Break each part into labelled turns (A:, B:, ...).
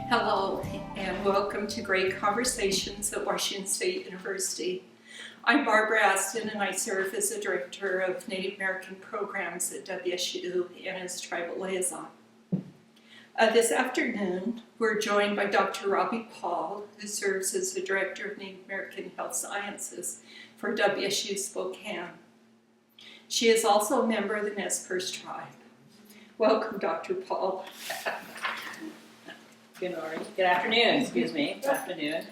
A: Hello, and welcome to Great Conversations at Washington State University. I'm Barbara Aston, and I serve as the Director of Native American Programs at WSU and as Tribal Liaison. This afternoon, we're joined by Dr. Robbie Paul, who serves as the Director of Native American Health Sciences for WSU Spokane. She is also a member of the Nez Perce Tribe. Welcome, Dr. Paul.
B: Good morning. Good afternoon, excuse me. Good afternoon.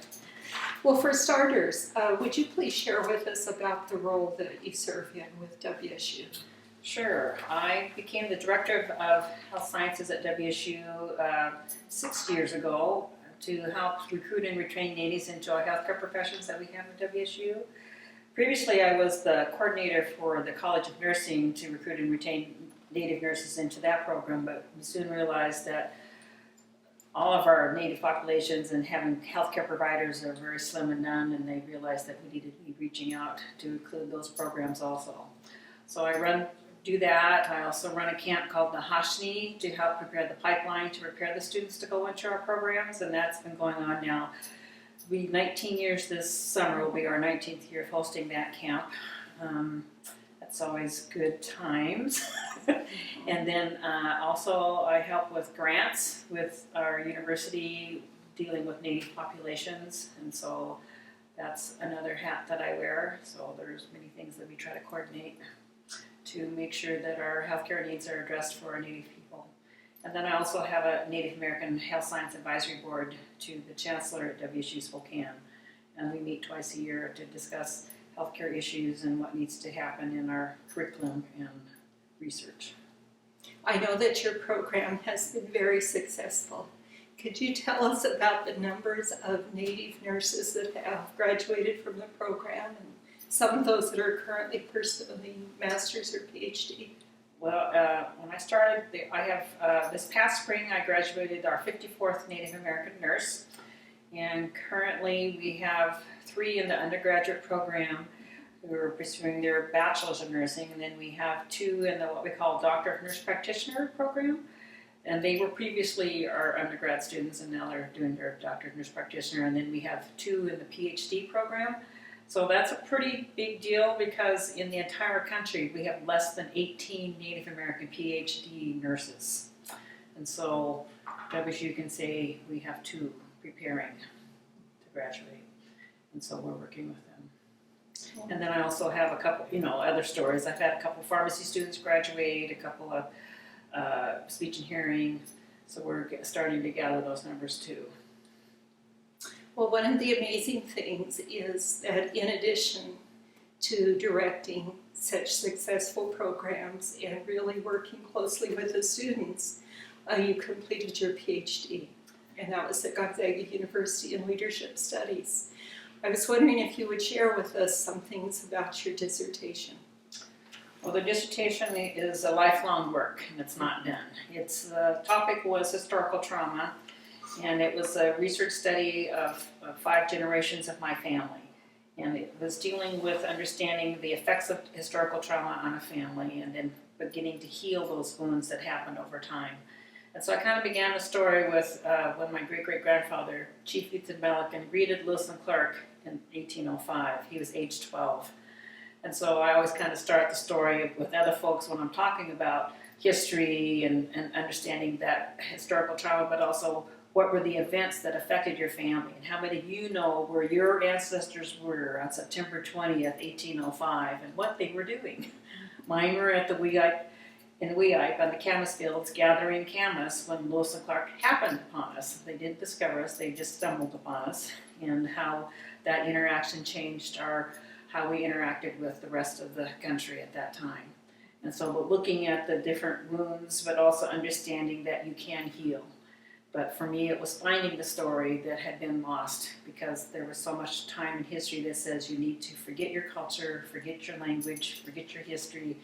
A: Well, for starters, would you please share with us about the role that you serve in with WSU?
B: Sure. I became the Director of Health Sciences at WSU 6 years ago to help recruit and retrain natives into our healthcare professions that we have at WSU. Previously, I was the coordinator for the College of Nursing to recruit and retain Native nurses into that program, but we soon realized that all of our Native populations and having healthcare providers are very slim and none, and they realized that we needed to be reaching out to include those programs also. So I do that. I also run a camp called Nahashni to help prepare the pipeline to prepare the students to go into our programs, and that's been going on now. 19 years this summer will be our 19th year of hosting that camp. That's always good times. And then also I help with grants with our university dealing with Native populations, and so that's another hat that I wear. So there's many things that we try to coordinate to make sure that our healthcare needs are addressed for our Native people. And then I also have a Native American Health Science Advisory Board to the Chancellor at WSU Spokane, and we meet twice a year to discuss healthcare issues and what needs to happen in our curriculum and research.
A: I know that your program has been very successful. Could you tell us about the numbers of Native nurses that have graduated from the program and some of those that are currently pursuing master's or PhD?
B: Well, when I started, I have this past spring I graduated our 54th Native American nurse, and currently we have 3 in the undergraduate program who are pursuing their bachelor's of nursing, and then we have 2 in the what we call Doctor of Nurse Practitioner program, and they were previously our undergrad students, and now they're doing their Doctor of Nurse Practitioner, and then we have 2 in the PhD program. So that's a pretty big deal because in the entire country we have less than 18 Native American PhD nurses, and so WSU can say we have 2 preparing to graduate, and so we're working with them. And then I also have a couple, other stories. I've had a couple pharmacy students graduate, a couple of speech and hearing, so we're starting to gather those numbers too.
A: Well, one of the amazing things is that in addition to directing such successful programs and really working closely with the students, you completed your PhD, and that was at Gonzaga University in Leadership Studies. I was wondering if you would share with us some things about your dissertation.
B: Well, the dissertation is a lifelong work, and it's not done. The topic was historical trauma, and it was a research study of 5 generations of my family. And it was dealing with understanding the effects of historical trauma on a family and then beginning to heal those wounds that happened over time. And so I kind of began the story with when my great-great-grandfather, Chief Ethan Melican, greeted Lewis and Clark in 1805. He was age 12. And so I always kind of start the story with other folks when I'm talking about history and understanding that historical trauma, but also what were the events that affected your family, and how many of you know where your ancestors were on September 20th, 1805, and what they were doing. Mine were at the Weeite on the camas fields gathering camas when Lewis and Clark happened upon us. They didn't discover us, they just stumbled upon us, and how that interaction changed how we interacted with the rest of the country at that time. And so we're looking at the different wounds, but also understanding that you can heal. But for me, it was finding the story that had been lost, because there was so much time in history that says you need to forget your culture, forget your language, forget your history.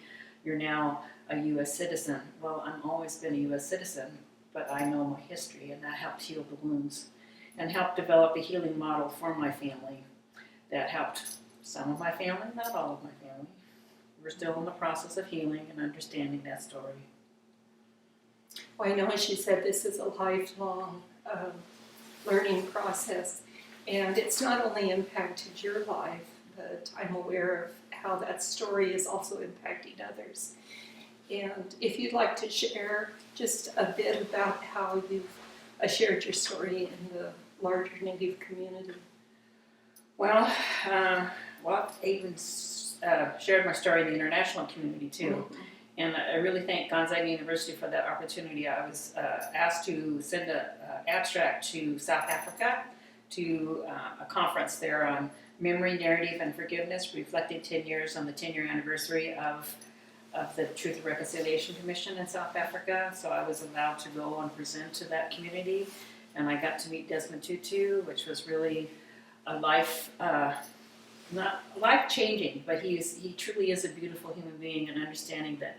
B: You're now a U.S. citizen. Well, I've always been a U.S. citizen, but I know my history, and that helped heal the wounds and helped develop a healing model for my family that helped some of my family, not all of my family. We're still in the process of healing and understanding that story.
A: Well, I know, as you said, this is a lifelong learning process. And it's not only impacted your life, but I'm aware of how that story is also impacting others. And if you'd like to share just a bit about how you've shared your story in the larger Native community.
B: Well, I even shared my story in the international community too.
A: Mm-hmm.
B: And I really thank Gonzaga University for that opportunity. I was asked to send an abstract to South Africa to a conference there on memory, narrative, and forgiveness, reflecting 10 years on the 10-year anniversary of the Truth and Reconciliation Commission in South Africa. So I was allowed to go and present to that community, and I got to meet Desmond Tutu, which was really a not life-changing, but he truly is a beautiful human being, and understanding that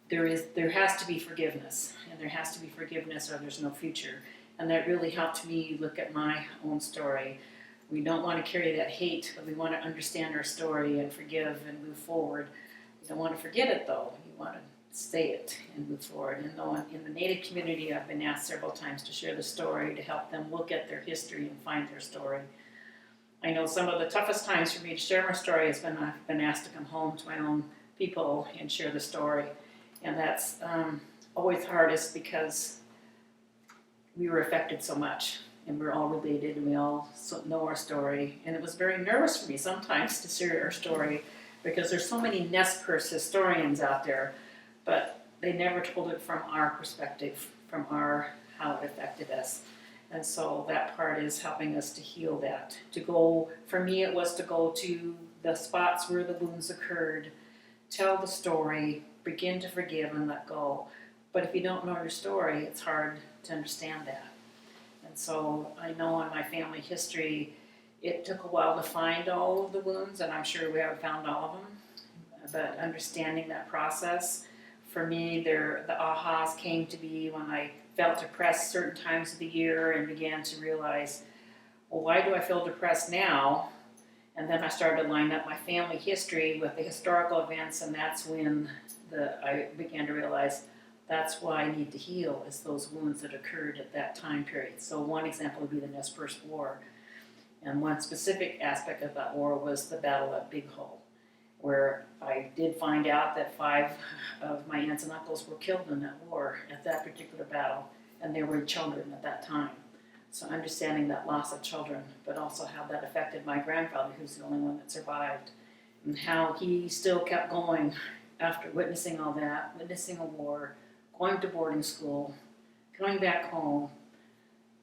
B: there has to be forgiveness, and there has to be forgiveness or there's no future. And that really helped me look at my own story. We don't want to carry that hate, but we want to understand our story and forgive and move forward. You don't want to forget it though. You want to say it and move forward. And though in the Native community, I've been asked several times to share the story, to help them look at their history and find their story. I know some of the toughest times for me to share my story has been I've been asked to come home to my own people and share the story. And that's always hardest because we were affected so much, and we're all related, and we all know our story. And it was very nervous for me sometimes to share our story because there's so many Nez Perce historians out there, but they never told it from our perspective, from how it affected us. And so that part is helping us to heal that. For me, it was to go to the spots where the wounds occurred, tell the story, begin to forgive and let go. But if you don't know your story, it's hard to understand that. And so I know in my family history, it took a while to find all of the wounds, and I'm sure we haven't found all of them. But understanding that process, for me, the ahas came to be when I felt depressed certain times of the year and began to realize, well, why do I feel depressed now? And then I started to line up my family history with the historical events, and that's when I began to realize that's why I need to heal, is those wounds that occurred at that time period. So one example would be the Nez Perce War. And one specific aspect of that war was the Battle at Big Hole, where I did find out that 5 of my aunts and uncles were killed in that war at that particular battle, and they were children at that time. So understanding that loss of children, but also how that affected my grandfather, who's the only one that survived, and how he still kept going after witnessing all that, witnessing a war, going to boarding school, going back home,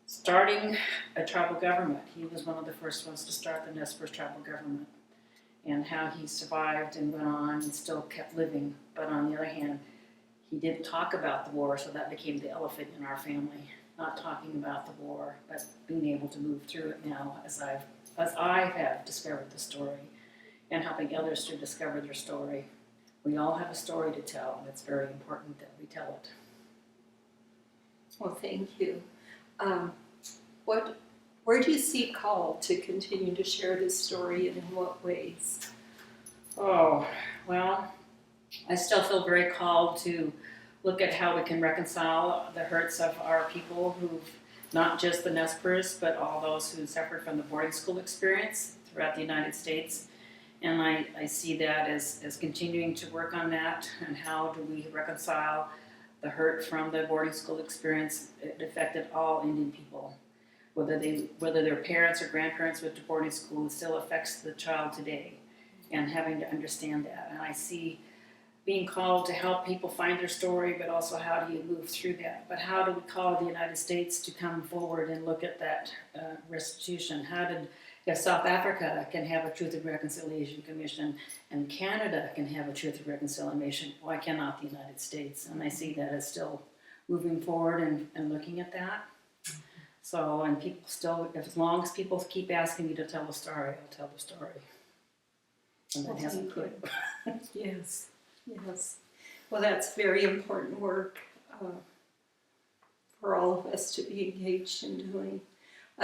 B: starting a tribal government. He was one of the first ones to start the Nez Perce tribal government, and how he survived and went on and still kept living. But on the other hand, he didn't talk about the war, so that became the elephant in our family, not talking about the war, but being able to move through it now as I have discovered the story and helping others to discover their story. We all have a story to tell, and it's very important that we tell it.
A: Well, thank you. Where do you see call to continue to share this story, and in what ways?
B: Oh, well, I still feel very called to look at how we can reconcile the hurts of our people who've, not just the Nez Perce, but all those who suffered from the boarding school experience throughout the United States. And I see that as continuing to work on that, and how do we reconcile the hurt from the boarding school experience. It affected all Indian people. Whether their parents or grandparents went to boarding school, it still affects the child today, and having to understand that. And I see being called to help people find their story, but also how do you move through that? But how do we call the United States to come forward and look at that restitution? If South Africa can have a Truth and Reconciliation Commission, and Canada can have a Truth and Reconciliation, why cannot the United States? And I see that as still moving forward and looking at that. So, and people still, as long as people keep asking me to tell the story, I'll tell the story. And that hasn't quit.
A: Yes. Well, that's very important work for all of us to be engaged in doing.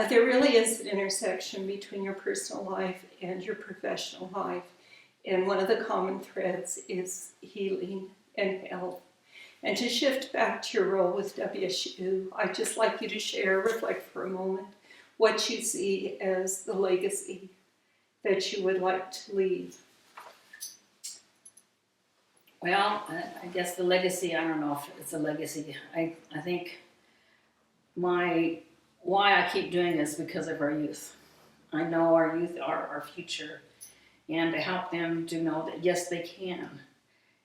A: There really is an intersection between your personal life and your professional life, and one of the common threads is healing and health. And to shift back to your role with WSU, I'd just like you to reflect for a moment what you see as the legacy that you would like to leave.
B: Well, I guess the legacy, I don't know if it's a legacy. I think why I keep doing this because of our youth. I know our youth are our future, and to help them to know that yes, they can.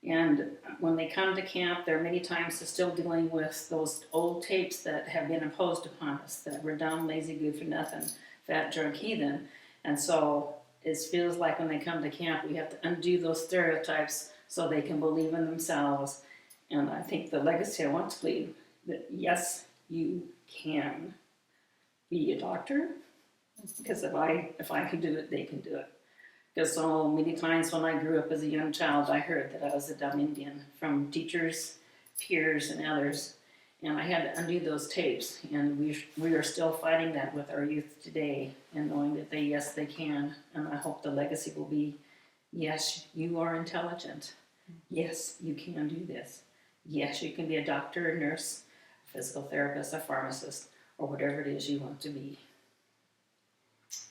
B: And when they come to camp, there are many times they're still dealing with those old tapes that have been imposed upon us, that we're dumb, lazy, good for nothing, fat, drunk, heathen. And so it feels like when they come to camp, we have to undo those stereotypes so they can believe in themselves. And I think the legacy I want to leave, that yes, you can be a doctor, because if I can do it, they can do it. Because so many times when I grew up as a young child, I heard that I was a dumb Indian from teachers, peers, and others. And I had to undo those tapes. And we are still fighting that with our youth today, and knowing that yes, they can. And I hope the legacy will be, yes, you are intelligent. Yes, you can do this. Yes, you can be a doctor, a nurse, a physical therapist, a pharmacist, or whatever it is you want to be.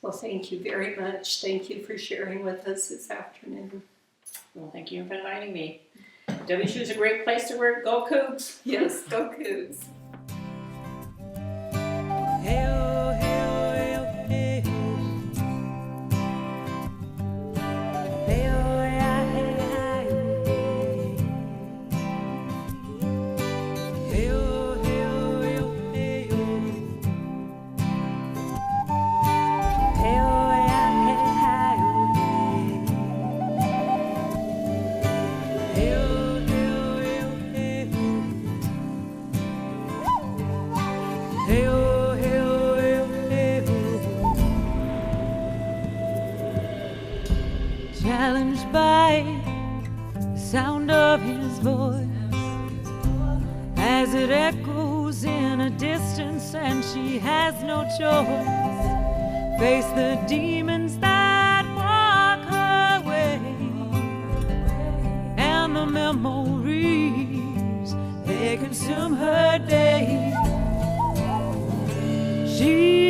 A: Well, thank you very much. Thank you for sharing with us this afternoon.
B: Well, thank you for inviting me. WSU is a great place to work. Go Cougs!
A: Yes, go Cougs!
C: Challenged by the sound of his voice as it echoes in a distance, and she has no choice. Face the demons that walk her way, and the memories, they consume her day. She